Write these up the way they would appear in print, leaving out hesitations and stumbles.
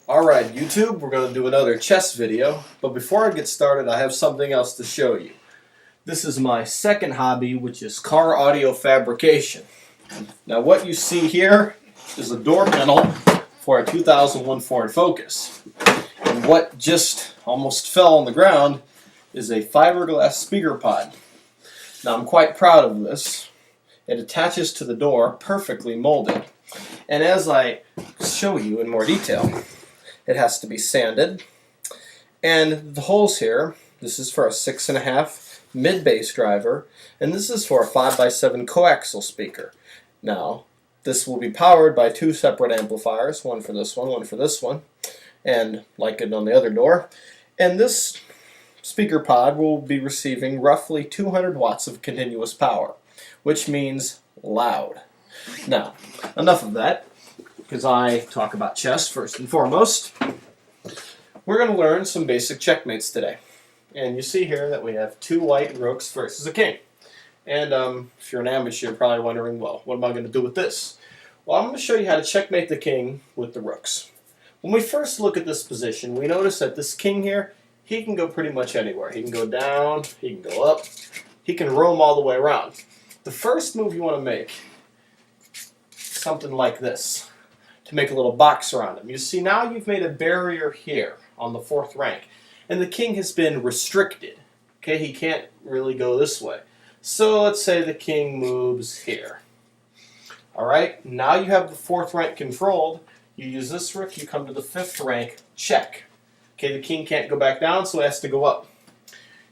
Alright, YouTube, we're going to do another chess video, but before I get started, I have something else to show you. This is my second hobby, which is car audio fabrication. Now what you see here is a door panel for a 2001 Ford Focus. And what just almost fell on the ground is a fiberglass speaker pod. Now I'm quite proud of this. It attaches to the door perfectly molded. And as I show you in more detail, it has to be sanded. And the holes here, this is for a 6.5 mid-bass driver, and this is for a 5x7 coaxial speaker. Now, this will be powered by two separate amplifiers, one for this one for this one, and like it on the other door. And this speaker pod will be receiving roughly 200 watts of continuous power, which means loud. Now, enough of that, because I talk about chess first and foremost. We're going to learn some basic checkmates today. And you see here that we have two white rooks versus a king. And if you're an amateur, you're probably wondering, well, what am I going to do with this? Well, I'm going to show you how to checkmate the king with the rooks. When we first look at this position, we notice that this king here, he can go pretty much anywhere. He can go down, he can go up, he can roam all the way around. The first move you want to make, something like this, to make a little box around him. You see, now you've made a barrier here on the 4th rank, and the king has been restricted. Okay, he can't really go this way. So let's say the king moves here. Alright, now you have the 4th rank controlled. You use this rook, you come to the 5th rank, check. Okay, the king can't go back down, so he has to go up.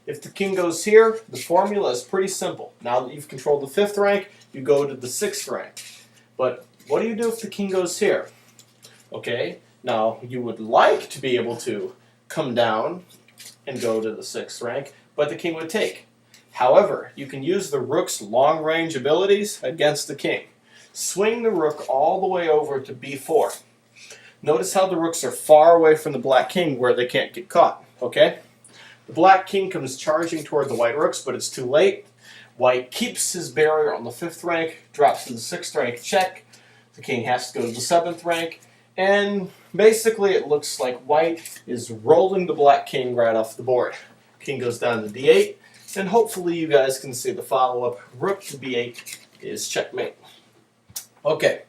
If the king goes here, the formula is pretty simple. Now that you've controlled the 5th rank, you go to the 6th rank. But what do you do if the king goes here? Okay, now you would like to be able to come down and go to the 6th rank, but the king would take. However, you can use the rook's long-range abilities against the king. Swing the rook all the way over to b4. Notice how the rooks are far away from the black king where they can't get caught, okay? The black king comes charging toward the white rooks, but it's too late. White keeps his barrier on the 5th rank, drops to the 6th rank, check. The king has to go to the 7th rank, and basically it looks like white is rolling the black king right off the board. King goes down to d8, and hopefully you guys can see the follow-up. Rook to b8 is checkmate. Okay,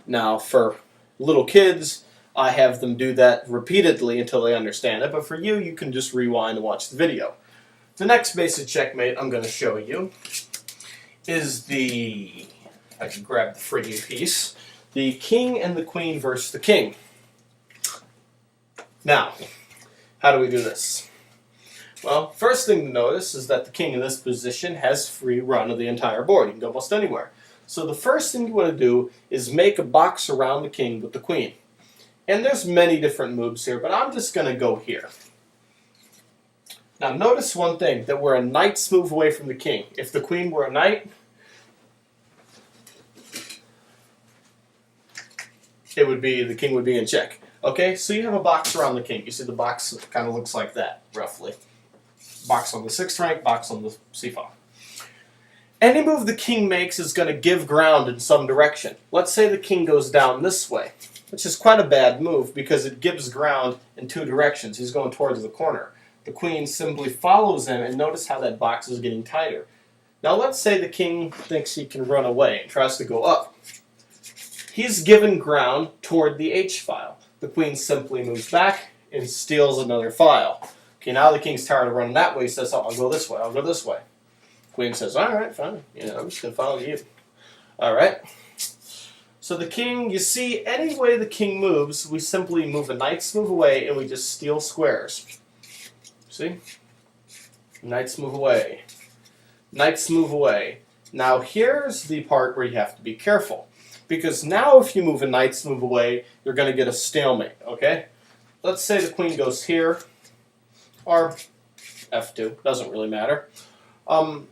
now for little kids, I have them do that repeatedly until they understand it, but for you, you can just rewind and watch the video. The next basic checkmate I'm going to show you is the, I can grab the frigging piece, the king and the queen versus the king. Now, how do we do this? Well, first thing to notice is that the king in this position has free run of the entire board. He can go almost anywhere. So the first thing you want to do is make a box around the king with the queen. And there's many different moves here, but I'm just going to go here. Now notice one thing, that we're a knight's move away from the king. If the queen were a knight, the king would be in check. Okay, so you have a box around the king. You see the box kind of looks like that, roughly. Box on the 6th rank, box on the c-file. Any move the king makes is going to give ground in some direction. Let's say the king goes down this way, which is quite a bad move because it gives ground in 2 directions. He's going towards the corner. The queen simply follows him, and notice how that box is getting tighter. Now let's say the king thinks he can run away and tries to go up. He's given ground toward the h-file. The queen simply moves back and steals another file. Okay, now the king's tired of running that way. He says, oh, I'll go this way, I'll go this way. Queen says, all right, fine. I'm just going to follow you. All right. So the king, you see, any way the king moves, we simply move a knight's move away and we just steal squares. See? Knights move away. Knights move away. Now here's the part where you have to be careful. Because now if you move a knight's move away, you're going to get a stalemate, okay? Let's say the queen goes here, or f2, doesn't really matter. The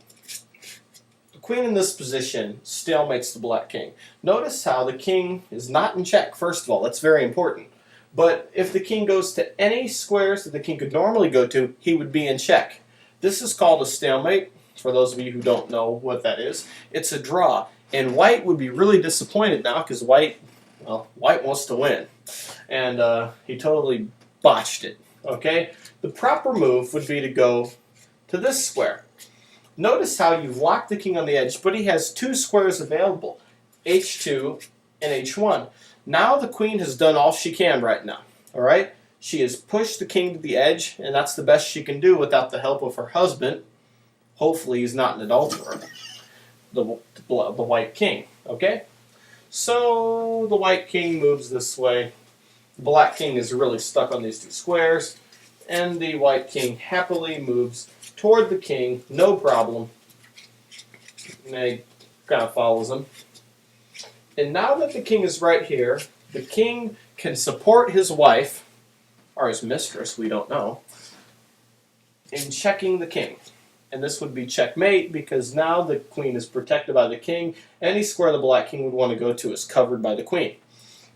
queen in this position stalemates the black king. Notice how the king is not in check, first of all. That's very important. But if the king goes to any squares that the king could normally go to, he would be in check. This is called a stalemate. For those of you who don't know what that is, it's a draw. And white would be really disappointed now because white wants to win. And he totally botched it. Okay? The proper move would be to go to this square. Notice how you've locked the king on the edge, but he has two squares available, h2 and h1. Now the queen has done all she can right now. All right? She has pushed the king to the edge, and that's the best she can do without the help of her husband. Hopefully he's not an adulterer, the white king. Okay? So the white king moves this way. The black king is really stuck on these two squares, and the white king happily moves toward the king, no problem. And he kind of follows him. And now that the king is right here, the king can support his wife, or his mistress, we don't know, in checking the king. And this would be checkmate, because now the queen is protected by the king. Any square the black king would want to go to is covered by the queen.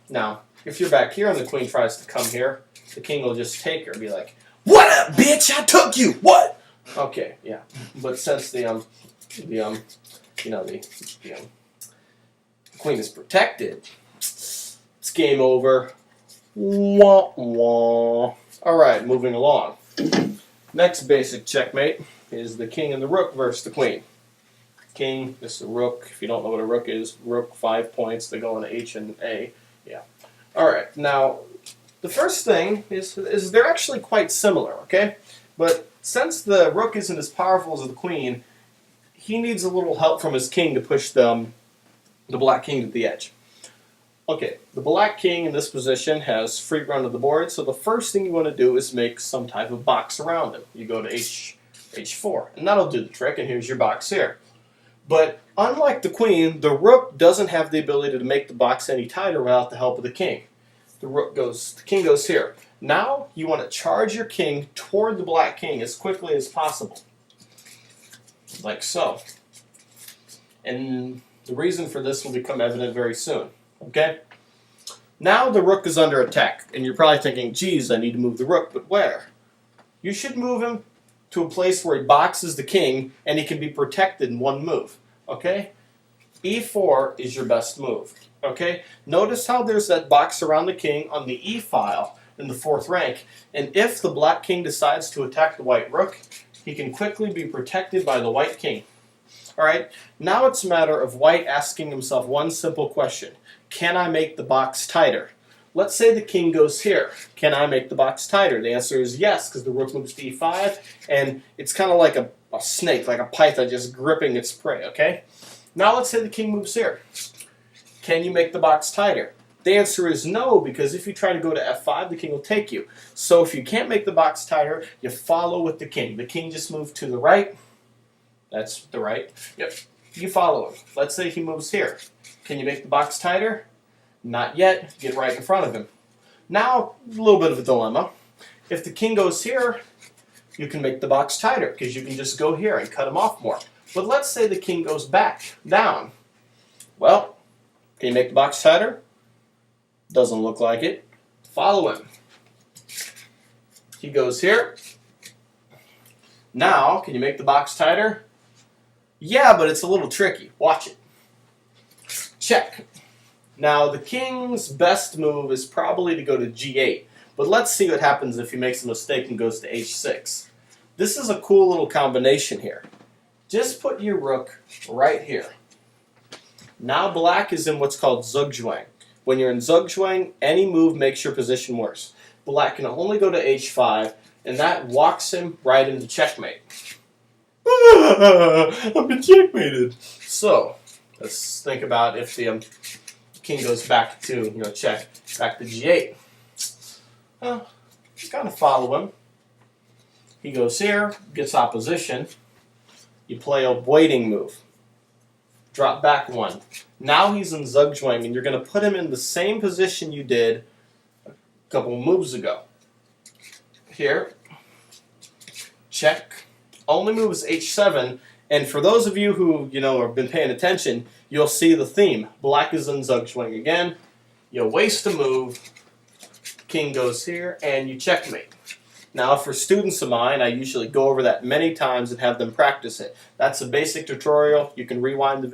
Now, if you're back here and the queen tries to come here, the king will just take her and be like, "What up, bitch? I took you. What?" Okay, yeah. But since the queen is protected, it's game over. Wah, wah. All right, moving along. Next basic checkmate is the king and the rook versus the queen. King, this is a rook. If you don't know what a rook is, rook 5 points. They go on H and A. Yeah. All right. Now, the first thing is they're actually quite similar. Okay, but since the rook isn't as powerful as the queen, he needs a little help from his king to push the black king to the edge. Okay, the black king in this position has free run of the board, so the first thing you want to do is make some type of box around him. You go to H4, and that'll do the trick, and here's your box here. But unlike the queen, the rook doesn't have the ability to make the box any tighter without the help of the king. The king goes here. Now you want to charge your king toward the black king as quickly as possible. Like so. And the reason for this will become evident very soon. Okay? Now the rook is under attack, and you're probably thinking, geez, I need to move the rook, but where? You should move him to a place where he boxes the king, and he can be protected in one move. Okay? E4 is your best move. Okay? Notice how there's that box around the king on the E file in the 4th rank, and if the black king decides to attack the white rook, he can quickly be protected by the white king. Alright, now it's a matter of white asking himself one simple question. Can I make the box tighter? Let's say the king goes here. Can I make the box tighter? The answer is yes, because the rook moves to E5, and it's kind of like a snake, like a python just gripping its prey, okay? Now let's say the king moves here. Can you make the box tighter? The answer is no, because if you try to go to F5, the king will take you. So if you can't make the box tighter, you follow with the king. The king just moved to the right. That's the right. Yep. You follow him. Let's say he moves here. Can you make the box tighter? Not yet. Get right in front of him. Now, a little bit of a dilemma. If the king goes here, you can make the box tighter, because you can just go here and cut him off more. But let's say the king goes back, down. Well, can you make the box tighter? Doesn't look like it. Follow him. He goes here. Now, can you make the box tighter? Yeah, but it's a little tricky. Watch it. Check. Now, the king's best move is probably to go to G8. But let's see what happens if he makes a mistake and goes to H6. This is a cool little combination here. Just put your rook right here. Now black is in what's called Zugzwang. When you're in Zugzwang, any move makes your position worse. Black can only go to H5, and that walks him right into checkmate. I've been checkmated. So, let's think about if the king goes back to, check, back to G8. You kind of follow him. He goes here, gets opposition. You play a waiting move. Drop back one. Now he's in Zugzwang, and you're going to put him in the same position you did a couple moves ago. Here. Check. Only move is H7, and for those of you who, have been paying attention, you'll see the theme. Black is in Zugzwang again. You waste a move. King goes here, and you checkmate. Now, for students of mine, I usually go over that many times and have them practice it. That's a basic tutorial. You can rewind the video.